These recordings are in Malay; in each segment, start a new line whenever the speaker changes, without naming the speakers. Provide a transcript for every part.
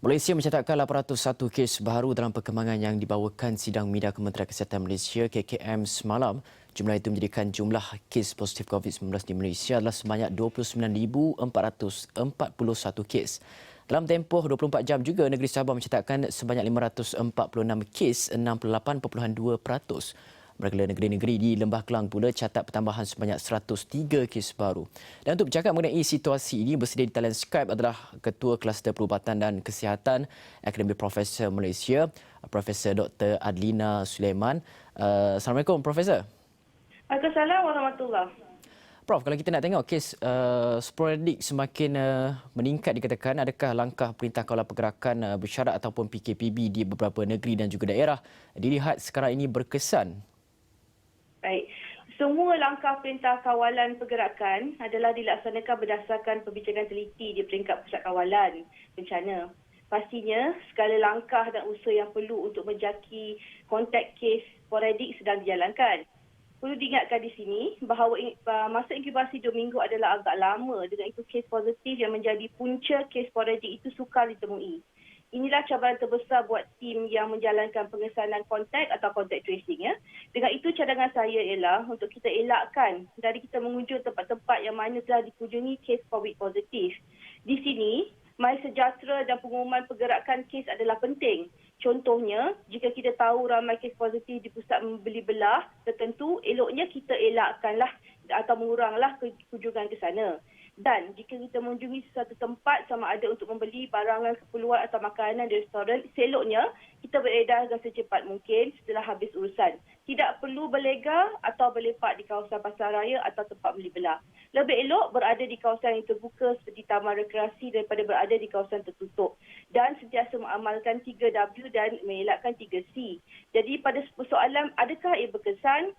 Malaysia mencatatkan 801 kes baru dalam perkembangan yang dibawakan Sidang Media Kementerian Kesihatan Malaysia KKM semalam. Jumlah itu menjadikan jumlah kes positif COVID-19 di Malaysia adalah sebanyak 29,441 kes. Dalam tempoh 24 jam juga, negeri Sabah mencatatkan sebanyak 546 kes, 68.2%. Mereka negeri-negeri di Lembah Kelang pula catat pertambahan sebanyak 103 kes baru. Dan untuk bercakap mengenai situasi ini, bersedia di talian Skype adalah Ketua Kluster Perubatan dan Kesihatan Akademi Profesor Malaysia, Profesor Dr. Adlina Sulaiman. Assalamualaikum, Profesor.
Waalaikumsalam warahmatullahi.
Prof, kalau kita nak tengok kes sporadik semakin meningkat dikatakan, adakah langkah Perintah Kawalan Pergerakan Bersyarat ataupun PKPB di beberapa negeri dan juga daerah dilihat sekarang ini berkesan?
Baik. Semua langkah Perintah Kawalan Pergerakan adalah dilaksanakan berdasarkan perbincangan teliti di peringkat Pusat Kawalan Bencana. Pastinya, segala langkah dan usaha yang perlu untuk menjaki kontak kes sporadik sedang dijalankan. Perlu diingatkan di sini bahawa masa inkubasi 2 minggu adalah agak lama, dengan itu kes positif yang menjadi punca kes sporadik itu sukar ditemui. Inilah cabaran terbesar buat tim yang menjalankan pengesanan kontak atau kontak tracing. Ya. Dengan itu cadangan saya ialah untuk kita elakkan dari kita mengunjung tempat-tempat yang mana telah dikunjungi kes COVID positif. Di sini, My Sejahtera dan pengumuman pergerakan kes adalah penting. Contohnya, jika kita tahu ramai kes positif di pusat membeli belah tertentu, eloknya kita elakkanlah atau menguranglah kunjungan ke sana. Dan jika kita mengunjungi sesuatu tempat sama ada untuk membeli barangan keperluan atau makanan di restoran, seloknya kita beredar dengan secepat mungkin setelah habis urusan. Tidak perlu berlega atau berlepak di kawasan pasar raya atau tempat beli belah. Lebih elok berada di kawasan yang terbuka seperti taman rekreasi daripada berada di kawasan tertutup. Dan sentiasa mengamalkan 3W dan mengelakkan 3C. Jadi pada persoalan adakah ia berkesan?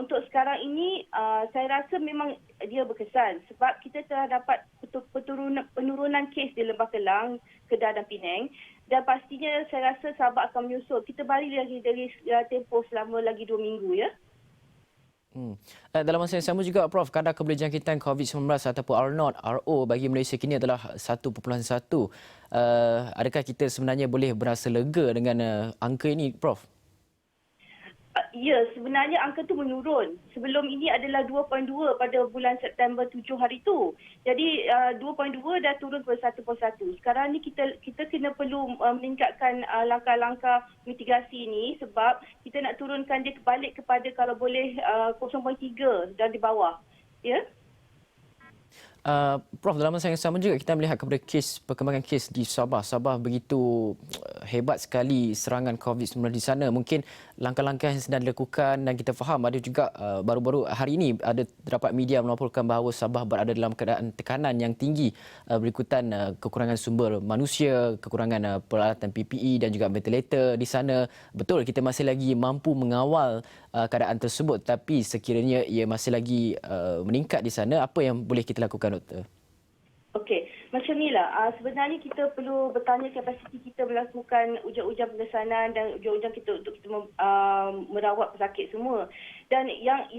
Untuk sekarang ini, saya rasa memang dia berkesan sebab kita telah dapat penurunan kes di Lembah Kelang, Kedah dan Penang, dan pastinya saya rasa Sabah akan menyusul. Kita balik lagi dari tempoh selama lagi 2 minggu ya.
Dalam masa yang sama juga, Prof, kadar kebolehjangkitan COVID-19 ataupun R0, RO bagi Malaysia kini adalah 1.1. Adakah kita sebenarnya boleh berasa lega dengan angka ini, Prof?
Ya, sebenarnya angka itu menurun. Sebelum ini adalah 2.2 pada bulan September 7 hari itu. Jadi 2.2 dah turun ke 1.1. Sekarang ni kita kena perlu meningkatkan langkah-langkah mitigasi ini sebab kita nak turunkan dia balik kepada kalau boleh 0.3 dan di bawah. Ya.
Prof, dalam masa yang sama juga kita melihat kepada perkembangan kes di Sabah. Sabah begitu hebat sekali serangan COVID-19 di sana. Mungkin langkah-langkah yang sedang dilakukan dan kita faham ada juga baru-baru hari ini ada terdapat media melaporkan bahawa Sabah berada dalam keadaan tekanan yang tinggi berikutan kekurangan sumber manusia, kekurangan peralatan PPE dan juga ventilator di sana. Betul kita masih lagi mampu mengawal keadaan tersebut, tapi sekiranya ia masih lagi meningkat di sana, apa yang boleh kita lakukan, Doktor?
Okey, macam inilah. Sebenarnya kita perlu bertanya kapasiti kita melakukan ujian-ujian pengesanan dan ujian-ujian kita untuk kita merawat pesakit semua. Dan yang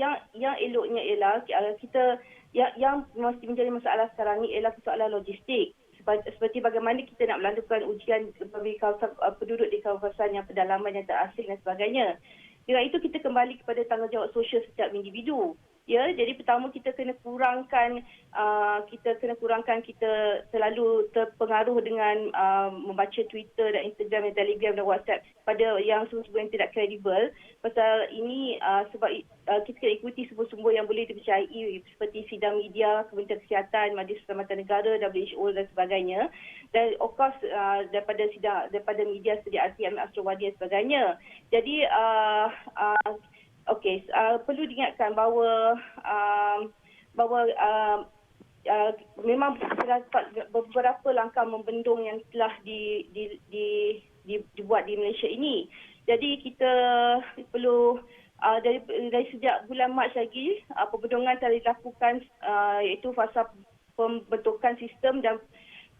eloknya ialah kita yang mesti menjadi masalah sekarang ni ialah persoalan logistik. Seperti bagaimana kita nak melakukan ujian bagi kawasan penduduk di kawasan yang pedalaman yang terasing dan sebagainya. Dengan itu kita kembali kepada tanggungjawab sosial setiap individu. Ya, jadi pertama kita kena kurangkan kita terlalu terpengaruh dengan membaca Twitter dan Instagram dan Telegram dan WhatsApp pada yang sumber-sumber yang tidak kredibel. Pasal ini sebab kita kena ikuti sumber-sumber yang boleh dipercayai seperti Sidang Media Kementerian Kesihatan, Majlis Keselamatan Negara, WHO dan sebagainya. Dan of course daripada media seperti RTM, Astro-Wadi dan sebagainya. Jadi okey, perlu diingatkan bahawa memang terdapat beberapa langkah membendung yang telah dibuat di Malaysia ini. Jadi kita perlu dari sejak bulan Mac lagi pembendungan telah dilakukan, iaitu fasa pembentukan sistem, dan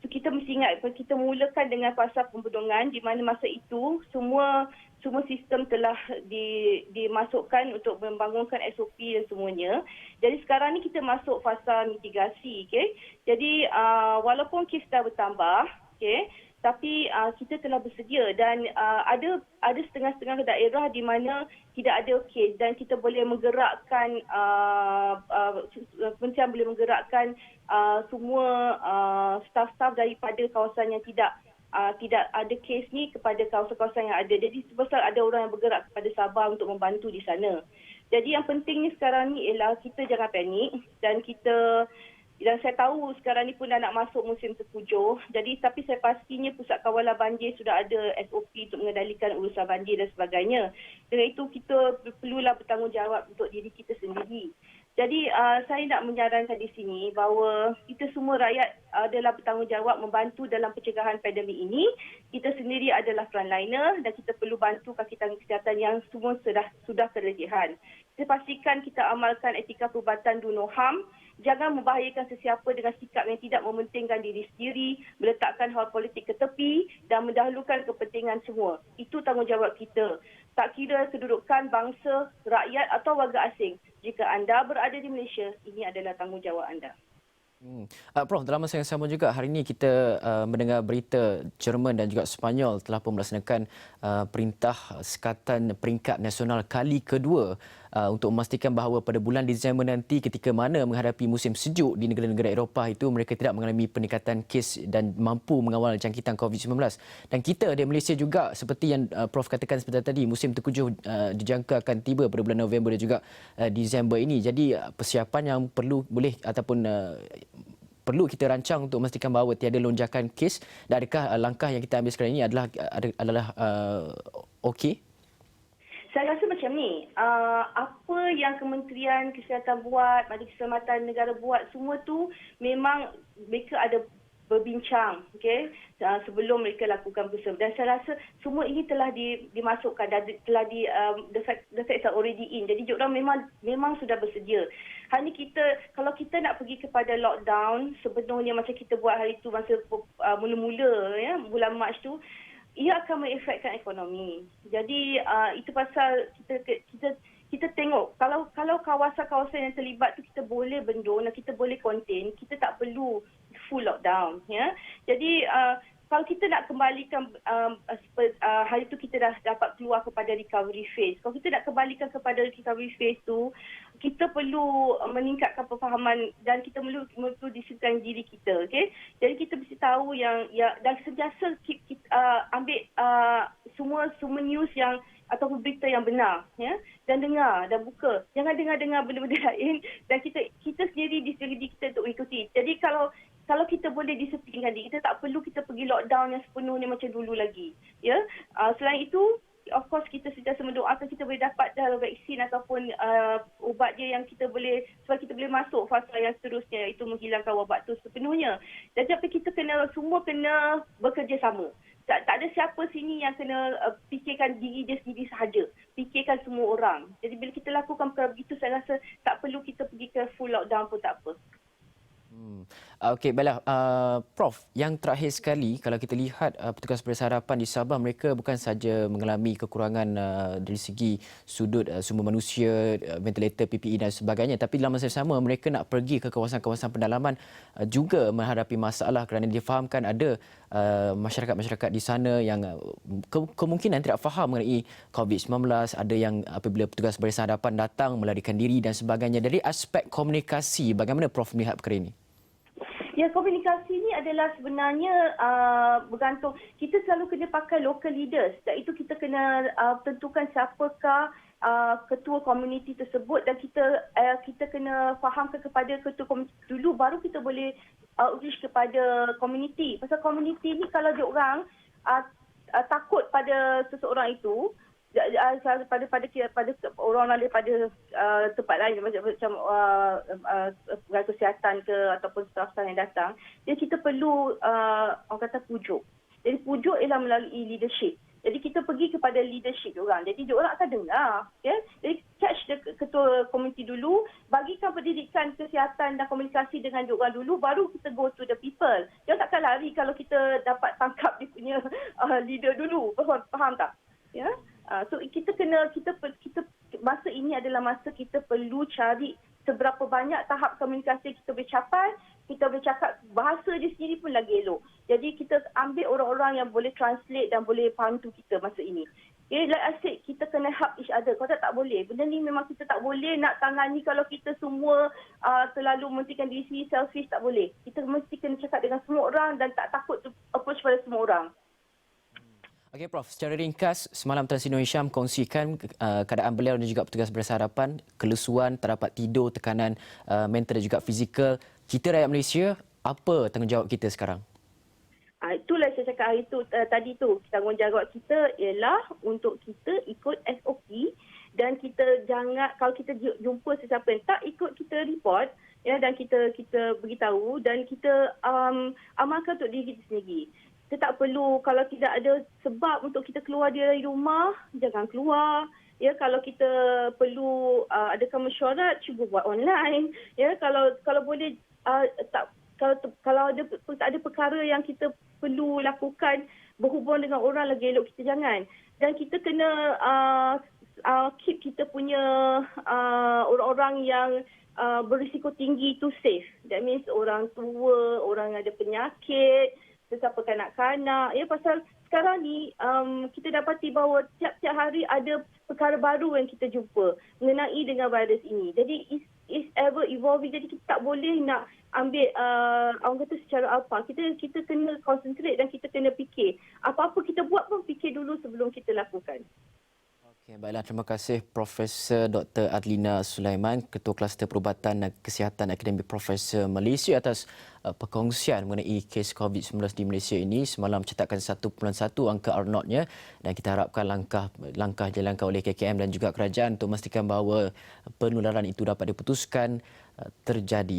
kita mesti ingat kita mulakan dengan fasa pembendungan di mana masa itu semua sistem telah dimasukkan untuk membangunkan SOP dan semuanya. Jadi sekarang ni kita masuk fasa mitigasi. Okay? Jadi walaupun kes dah bertambah, okay, Tapi kita telah bersedia dan ada setengah-setengah daerah di mana tidak ada kes dan kita boleh menggerakkan kementerian boleh menggerakkan semua staf-staf daripada kawasan yang tidak ada kes ni kepada kawasan-kawasan yang ada. Jadi sebab ada orang yang bergerak kepada Sabah untuk membantu di sana. Jadi yang pentingnya sekarang ni ialah kita jangan panik dan saya tahu sekarang ni pun dah nak masuk musim terpujuh. Jadi tapi saya pastinya Pusat Kawalan Banjir sudah ada SOP untuk mengendalikan urusan banjir dan sebagainya. Dengan itu kita perlulah bertanggungjawab untuk diri kita sendiri. Jadi saya nak menyarankan di sini bahawa kita semua rakyat adalah bertanggungjawab membantu dalam pencegahan pandemik ini. Kita sendiri adalah frontliner dan kita perlu bantu kaki tangan kesihatan yang semua sudah keletihan. Kita pastikan kita amalkan etika perubatan do no harm. Jangan membahayakan sesiapa dengan sikap yang tidak mementingkan diri sendiri, meletakkan hal politik ke tepi dan mendahulukan kepentingan semua. Itu tanggungjawab kita. Tak kira kedudukan bangsa, rakyat atau warga asing. Jika anda berada di Malaysia, ini adalah tanggungjawab anda.
Prof, dalam masa yang sama juga hari ini kita mendengar berita Jerman dan juga Sepanyol telah pun melaksanakan perintah sekatan peringkat nasional kali kedua untuk memastikan bahawa pada bulan Disember nanti ketika mana menghadapi musim sejuk di negara-negara Eropah itu mereka tidak mengalami peningkatan kes dan mampu mengawal jangkitan COVID-19. Dan kita di Malaysia juga seperti yang Prof katakan sebentar tadi, musim terkujuh dijangka akan tiba pada bulan November dan juga Disember ini. Jadi persiapan yang perlu kita rancang untuk memastikan bahawa tiada lonjakan kes, dan adakah langkah yang kita ambil sekarang ini adalah okey?
Saya rasa macam ni, apa yang Kementerian Kesihatan buat, Majlis Keselamatan Negara buat, semua tu memang mereka ada berbincang, okay? Sebelum mereka lakukan persiapan. Dan saya rasa semua ini telah dimasukkan dan telah the facts are already in. Jadi diorang memang sudah bersedia. Hanya kalau kita nak pergi kepada lockdown, sebenarnya macam kita buat hari tu masa mula-mula ya, bulan Mac tu, ia akan mengefekkan ekonomi. Jadi itu pasal kita tengok kalau kawasan-kawasan yang terlibat tu kita boleh bendung dan kita boleh contain, kita tak perlu full lockdown ya. Jadi kalau kita nak kembalikan hari tu kita dah dapat keluar kepada recovery phase. Kalau kita nak kembalikan kepada recovery phase tu, kita perlu meningkatkan pemahaman dan kita perlu disiplin diri kita, okey. Jadi kita mesti tahu yang dan sentiasa ambil semua news yang ataupun berita yang benar ya, dan dengar dan buka. Jangan dengar benda-benda lain dan kita sendiri diri kita untuk mengikuti. Jadi kalau kita boleh disiplinkan diri, kita tak perlu kita pergi lockdown yang sepenuhnya macam dulu lagi. Ya. Selain itu, of course kita sentiasa mendoakan kita boleh dapat vaksin ataupun ubat dia yang kita boleh, supaya kita boleh masuk fasa yang seterusnya, iaitu menghilangkan wabak itu sepenuhnya. Dan tapi kita semua kena bekerjasama. Tak ada siapa sini yang kena fikirkan diri dia sendiri sahaja. Fikirkan semua orang. Jadi bila kita lakukan perkara begitu, saya rasa tak perlu kita pergi ke full lockdown pun tak apa.
Okey, baiklah. Prof, yang terakhir sekali, kalau kita lihat petugas Bersih Harapan di Sabah, mereka bukan saja mengalami kekurangan dari segi sudut sumber manusia, ventilator, PPE dan sebagainya, tapi dalam masa yang sama mereka nak pergi ke kawasan-kawasan pendalaman juga menghadapi masalah kerana difahamkan ada masyarakat-masyarakat di sana yang kemungkinan tidak faham mengenai COVID-19, ada yang apabila petugas Barisan Hadapan datang melarikan diri dan sebagainya. Dari aspek komunikasi, bagaimana Prof melihat perkara ini?
Ya, komunikasi ni adalah sebenarnya bergantung. Kita selalu kena pakai local leaders. Dan itu kita kena tentukan siapakah ketua komuniti tersebut dan kita kena fahamkan kepada ketua komuniti dulu, baru kita boleh outreach kepada komuniti. Pasal komuniti ni kalau dia orang takut pada seseorang itu, pada orang lain daripada tempat lain macam pegawai kesihatan ke ataupun staf-staf yang datang, jadi kita perlu orang kata pujuk. Jadi pujuk ialah melalui leadership. Jadi kita pergi kepada leadership diorang. Jadi diorang akan dengar. Okay? Jadi catch ketua komuniti dulu, bagikan pendidikan kesihatan dan komunikasi dengan diorang dulu, baru kita go to the people. Dia takkan lari kalau kita dapat tangkap dia punya leader dulu. Faham tak? Ya. So kita masa ini adalah masa kita perlu cari seberapa banyak tahap komunikasi kita boleh capai. Kita boleh cakap bahasa dia sendiri pun lagi elok. Jadi kita ambil orang-orang yang boleh translate dan boleh bantu kita masa ini. Like I said, kita kena help each other. Kalau tak boleh. Benda ni memang kita tak boleh nak tangani kalau kita semua terlalu mementingkan diri sendiri, selfish, tak boleh. Kita mesti kena cakap dengan semua orang dan tak takut to approach pada semua orang.
Okey Prof, secara ringkas, semalam Tan Sri Nur Hisham kongsikan keadaan beliau dan juga petugas Beras Harapan, kelesuan, tak dapat tidur, tekanan mental dan juga fizikal. Kita rakyat Malaysia, apa tanggungjawab kita sekarang?
Itulah saya cakap hari tu, tadi tu. Tanggungjawab kita ialah untuk kita ikut SOP dan kita jangan, kalau kita jumpa sesiapa yang tak ikut, kita report ya, dan kita beritahu dan kita amalkan untuk diri kita sendiri. Kita tak perlu, kalau tidak ada sebab untuk kita keluar dari rumah, jangan keluar. Ya, kalau kita perlu adakan mesyuarat, cuba buat online. Ya, kalau boleh kalau ada perkara yang kita perlu lakukan berhubung dengan orang, lagi elok kita jangan. Dan kita kena keep kita punya orang-orang yang berisiko tinggi tu safe. That means orang tua, orang yang ada penyakit, sesiapa kanak-kanak. Ya, pasal sekarang ni kita dapati bahawa tiap-tiap hari ada perkara baru yang kita jumpa mengenai dengan virus ini. Jadi it's ever evolving. Jadi kita tak boleh nak ambil orang kata secara apa. Kita kena concentrate dan kita kena fikir. Apa-apa kita buat pun fikir dulu sebelum kita lakukan.
Okey, baiklah, terima kasih Profesor Dr. Adlina Sulaiman, Ketua Kluster Perubatan dan Kesihatan Akademi Profesor Malaysia atas perkongsian mengenai kes COVID-19 di Malaysia ini. Semalam mencetakkan 1.1 angka R0-nya dan kita harapkan langkah dijalankan oleh KKM dan juga kerajaan untuk memastikan bahawa penularan itu dapat diputuskan terjadi.